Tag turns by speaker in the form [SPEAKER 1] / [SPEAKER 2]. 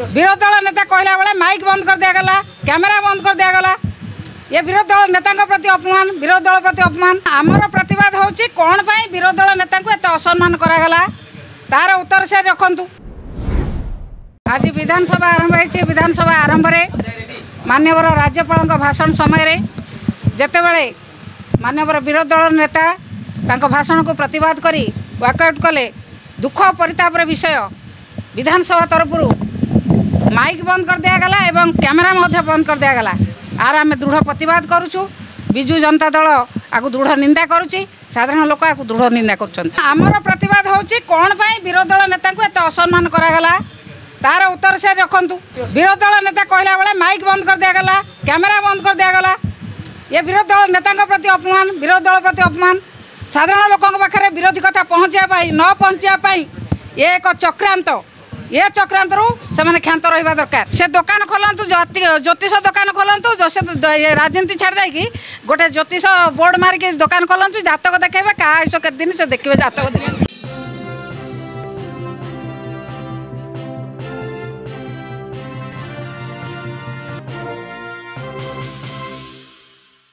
[SPEAKER 1] विरोधी दल नेता कहला बेले माइक बंद कर दिगला, कैमेरा बंद कर दिगला। ये विरोधी दल नेता प्रति अपमान, विरोधी दल प्रति अपमान। आमर प्रतिवाद होची कौन पाई विरोधी दल नेता को एते असम्मान करागला, तार उत्तर से रखंतु। आज विधानसभा आरंभ होइछि। विधानसभा आरंभ रे माननीय राज्यपाल भाषण समय जेतेबेले माननीय विरोधी दल नेता तांको भाषण को प्रतिवाद करी वाकआउट कले, दुख परितापर विषय विधानसभा तरफ माइक बंद कर दिगला एवं कैमेरा मध्य बंद कर दिगला। आर आम दृढ़ प्रतिवाद करुचु। विजु जनता दल आपको दृढ़ निंदा करुच्ची, साधारण लोक आपको दृढ़ निंदा कर। प्रतिवाद होची कौन पाई विरोधी दल नेता को एते असम्मान करागला, तार उत्तर से रखंतु। विरोधी दल नेता कहला बेले माइक बंद कर दिगला, कैमेरा बंद कर दिगला। ये विरोधी दल नेता प्रति अपमान, विरोधी दल प्रति अपमान। साधारण लोक पाखे विरोधी कथा पहुँचाई न पहुँचाई ये एक चक्रांत। ये चक्रांत से क्षांत रहा दरकार। से दुकान खोलतु, ज्योतिष दुकान खोलतु, राजनीति छाड़ दे गोटे ज्योतिष बोर्ड मारिक दुकान खोलतु, जातक देखेबे क्या आयुष के दिन से देखिए जातक दिन।